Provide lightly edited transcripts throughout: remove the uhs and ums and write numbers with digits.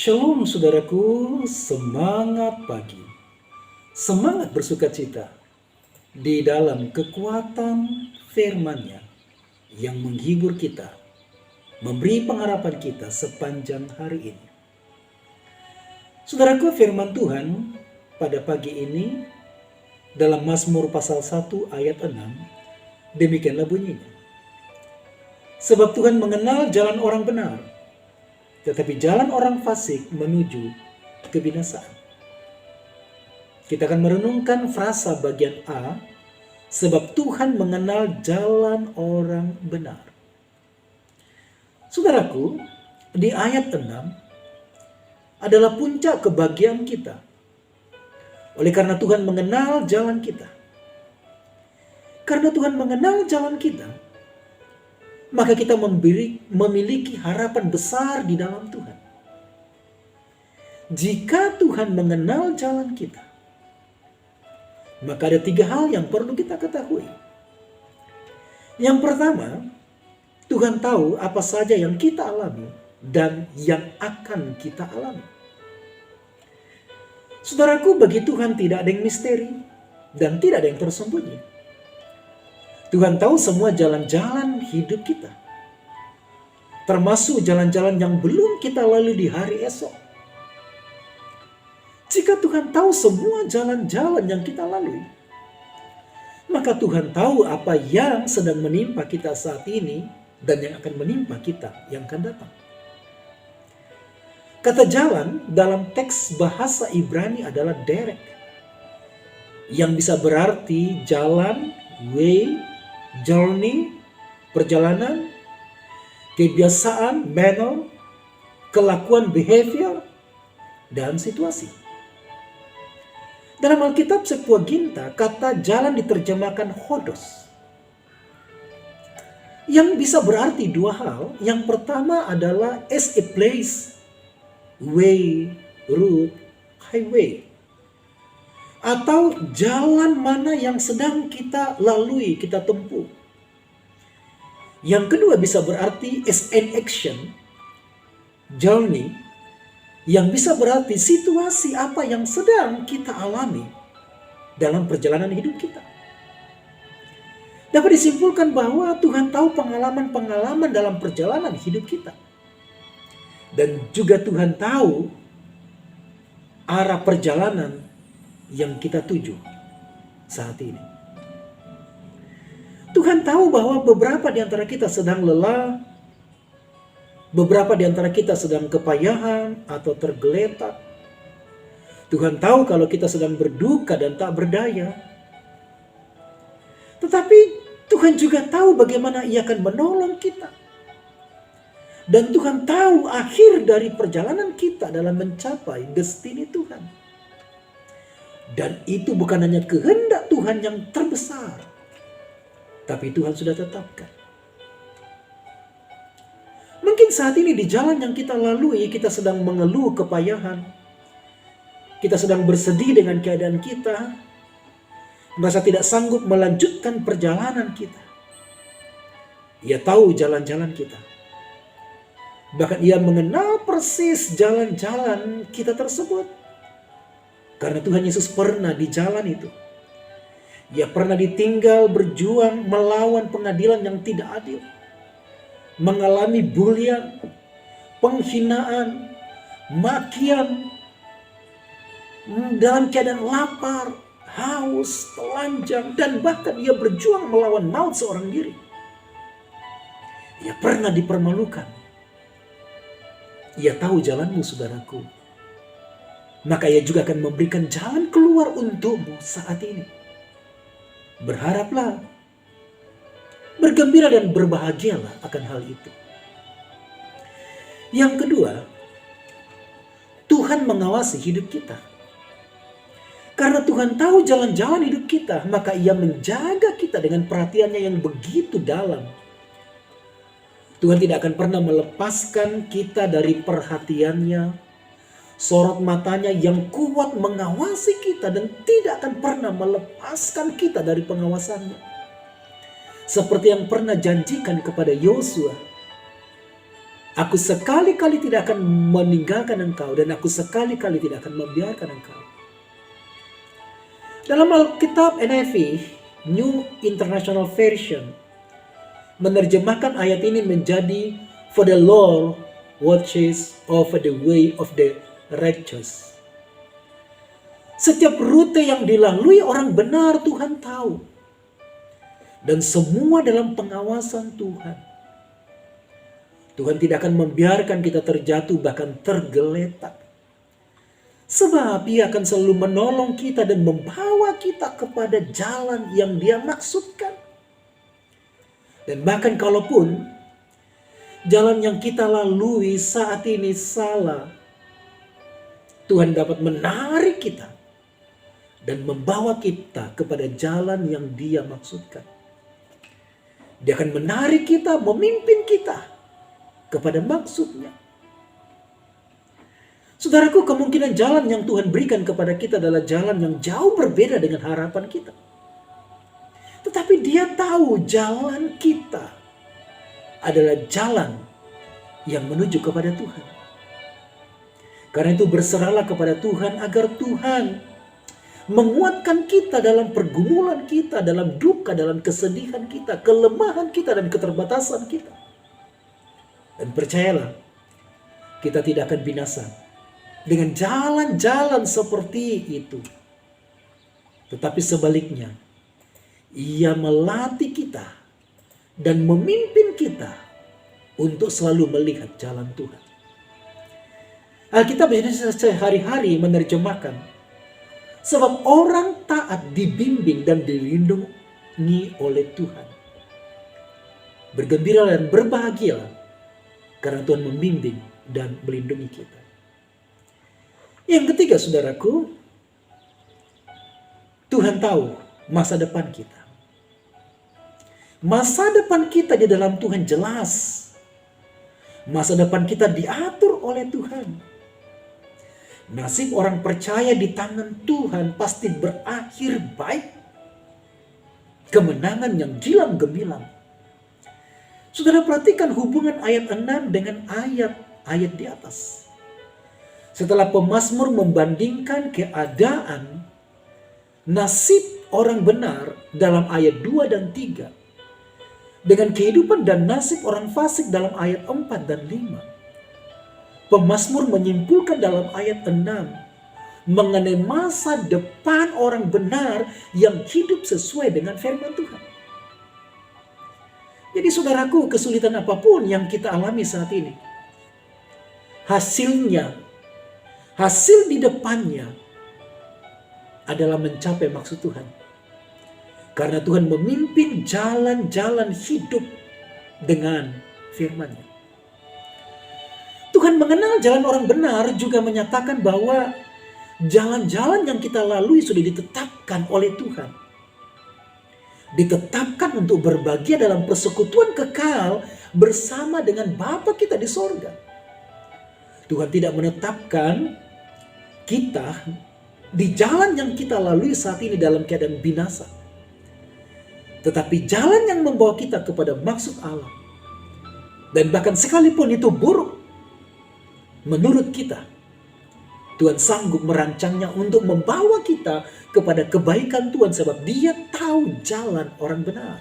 Shalom saudaraku, semangat pagi. Semangat bersukacita di dalam kekuatan firman-Nya yang menghibur kita, memberi pengharapan kita sepanjang hari ini. Saudaraku, firman Tuhan pada pagi ini dalam Mazmur pasal 1 ayat 6, demikianlah bunyinya. Sebab Tuhan mengenal jalan orang benar, tetapi jalan orang fasik menuju kebinasaan. Kita akan merenungkan frasa bagian A, sebab Tuhan mengenal jalan orang benar. Saudaraku, di ayat 6 adalah puncak kebahagiaan kita. Oleh karena Tuhan mengenal jalan kita. Karena Tuhan mengenal jalan kita, maka kita memiliki harapan besar di dalam Tuhan. Jika Tuhan mengenal jalan kita, maka ada 3 hal yang perlu kita ketahui. Yang pertama, Tuhan tahu apa saja yang kita alami dan yang akan kita alami. Saudaraku, bagi Tuhan tidak ada yang misteri dan tidak ada yang tersembunyi. Tuhan tahu semua jalan-jalan hidup kita, termasuk jalan-jalan yang belum kita lalui di hari esok. Jika Tuhan tahu semua jalan-jalan yang kita lalui, maka Tuhan tahu apa yang sedang menimpa kita saat ini dan yang akan menimpa kita yang akan datang. Kata jalan dalam teks bahasa Ibrani adalah derek, yang bisa berarti jalan, way, journey, perjalanan, kebiasaan, manner, kelakuan, behavior, dan situasi. Dalam Alkitab Septuaginta, kata jalan diterjemahkan hodos, yang bisa berarti 2 hal. Yang pertama adalah as a place, way, route, highway, atau jalan mana yang sedang kita lalui, kita tempuh. Yang kedua bisa berarti as an action, journey, yang bisa berarti situasi apa yang sedang kita alami dalam perjalanan hidup kita. Dapat disimpulkan bahwa Tuhan tahu pengalaman-pengalaman dalam perjalanan hidup kita. Dan juga Tuhan tahu arah perjalanan yang kita tuju saat ini. Tuhan tahu bahwa beberapa di antara kita sedang lelah, beberapa di antara kita sedang kepayahan atau tergeletak. Tuhan tahu kalau kita sedang berduka dan tak berdaya. Tetapi Tuhan juga tahu bagaimana Ia akan menolong kita. Dan Tuhan tahu akhir dari perjalanan kita dalam mencapai destiny Tuhan. Dan itu bukan hanya kehendak Tuhan yang terbesar, tapi Tuhan sudah tetapkan. Mungkin saat ini di jalan yang kita lalui, kita sedang mengeluh kepayahan. Kita sedang bersedih dengan keadaan kita, merasa tidak sanggup melanjutkan perjalanan kita. Ia tahu jalan-jalan kita. Bahkan Ia mengenal persis jalan-jalan kita tersebut. Karena Tuhan Yesus pernah di jalan itu. Ia pernah ditinggal berjuang melawan pengadilan yang tidak adil. Mengalami bulian, penghinaan, makian. Dalam keadaan lapar, haus, telanjang. Dan bahkan Ia berjuang melawan maut seorang diri. Ia pernah dipermalukan. Ia tahu jalanmu, saudaraku. Maka Ia juga akan memberikan jalan keluar untukmu saat ini. Berharaplah, bergembira dan berbahagialah akan hal itu. Yang kedua, Tuhan mengawasi hidup kita. Karena Tuhan tahu jalan-jalan hidup kita, maka Ia menjaga kita dengan perhatiannya yang begitu dalam. Tuhan tidak akan pernah melepaskan kita dari perhatiannya. Sorot matanya yang kuat mengawasi kita dan tidak akan pernah melepaskan kita dari pengawasannya. Seperti yang pernah janjikan kepada Yosua. Aku sekali-kali tidak akan meninggalkan engkau dan aku sekali-kali tidak akan membiarkan engkau. Dalam Alkitab NIV, New International Version, menerjemahkan ayat ini menjadi For the Lord watches over the way of the righteous. Setiap rute yang dilalui orang benar Tuhan tahu. Dan semua dalam pengawasan Tuhan. Tuhan tidak akan membiarkan kita terjatuh bahkan tergeletak. Sebab Dia akan selalu menolong kita dan membawa kita kepada jalan yang Dia maksudkan. Dan bahkan kalaupun jalan yang kita lalui saat ini salah, Tuhan dapat menarik kita dan membawa kita kepada jalan yang Dia maksudkan. Dia akan menarik kita, memimpin kita kepada maksudnya. Saudaraku, kemungkinan jalan yang Tuhan berikan kepada kita adalah jalan yang jauh berbeda dengan harapan kita. Tetapi Dia tahu jalan kita adalah jalan yang menuju kepada Tuhan. Karena itu berserahlah kepada Tuhan agar Tuhan menguatkan kita dalam pergumulan kita, dalam duka, dalam kesedihan kita, kelemahan kita, dan keterbatasan kita. Dan percayalah, kita tidak akan binasa dengan jalan-jalan seperti itu. Tetapi sebaliknya, Ia melatih kita dan memimpin kita untuk selalu melihat jalan Tuhan. Alkitab sehari-hari menerjemahkan, sebab orang taat dibimbing dan dilindungi oleh Tuhan. Bergembira dan berbahagialah karena Tuhan membimbing dan melindungi kita. Yang ketiga, saudaraku, Tuhan tahu masa depan kita. Masa depan kita di dalam Tuhan jelas. Masa depan kita diatur oleh Tuhan. Nasib orang percaya di tangan Tuhan pasti berakhir baik. Kemenangan yang gilang gemilang. Saudara perhatikan hubungan ayat 6 dengan ayat-ayat di atas. Setelah pemazmur membandingkan keadaan nasib orang benar dalam ayat 2 dan 3 dengan kehidupan dan nasib orang fasik dalam ayat 4 dan 5. Pemazmur menyimpulkan dalam ayat 6 mengenai masa depan orang benar yang hidup sesuai dengan firman Tuhan. Jadi saudaraku, kesulitan apapun yang kita alami saat ini, hasil di depannya adalah mencapai maksud Tuhan. Karena Tuhan memimpin jalan-jalan hidup dengan firman-Nya. Tuhan mengenal jalan orang benar juga menyatakan bahwa jalan-jalan yang kita lalui sudah ditetapkan oleh Tuhan. Ditetapkan untuk berbahagia dalam persekutuan kekal bersama dengan Bapa kita di sorga. Tuhan tidak menetapkan kita di jalan yang kita lalui saat ini dalam keadaan binasa. Tetapi jalan yang membawa kita kepada maksud Allah. Dan bahkan sekalipun itu buruk, menurut kita, Tuhan sanggup merancangnya untuk membawa kita kepada kebaikan Tuhan sebab Dia tahu jalan orang benar.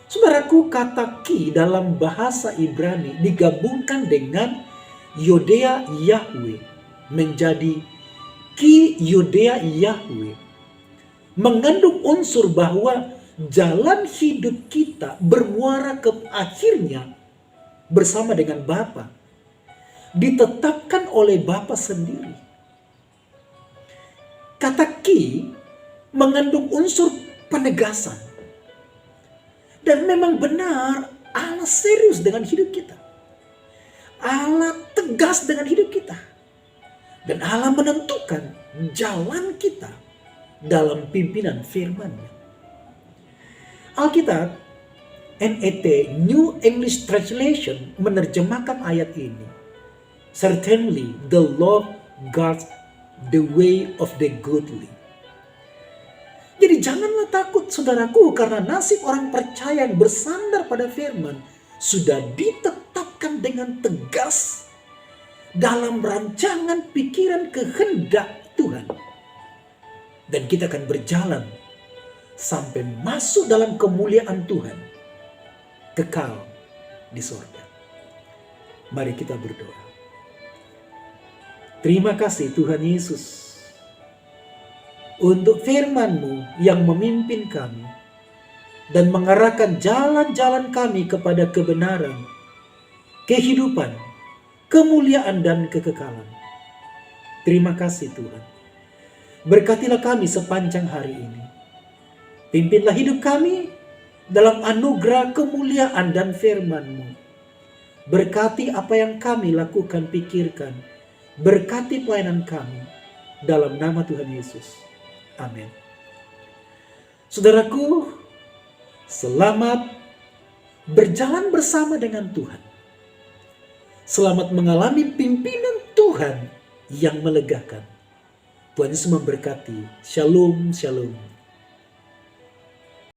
Saudaraku, kata ki dalam bahasa Ibrani digabungkan dengan Yodea Yahweh menjadi ki Yodea Yahweh. Mengandung unsur bahwa jalan hidup kita bermuara ke akhirnya bersama dengan Bapa. Ditetapkan oleh Bapa sendiri. Kata ki mengandung unsur penegasan. Dan memang benar Allah serius dengan hidup kita. Allah tegas dengan hidup kita. Dan Allah menentukan jalan kita dalam pimpinan firman-Nya. Alkitab NET New English Translation menerjemahkan ayat ini. Certainly the Lord guards the way of the godly. Jadi janganlah takut saudaraku, karena nasib orang percaya yang bersandar pada firman sudah ditetapkan dengan tegas dalam rancangan pikiran kehendak Tuhan. Dan kita akan berjalan sampai masuk dalam kemuliaan Tuhan, kekal di sorga. Mari kita berdoa. Terima kasih Tuhan Yesus untuk firman-Mu yang memimpin kami dan mengarahkan jalan-jalan kami kepada kebenaran, kehidupan, kemuliaan dan kekekalan. Terima kasih Tuhan. Berkatilah kami sepanjang hari ini. Pimpinlah hidup kami dalam anugerah kemuliaan dan firman-Mu. Berkati apa yang kami lakukan, pikirkan. Berkati pelayanan kami. Dalam nama Tuhan Yesus. Amin. Saudaraku, selamat berjalan bersama dengan Tuhan. Selamat mengalami pimpinan Tuhan yang melegakan. Tuhan Yesus memberkati. Shalom, shalom.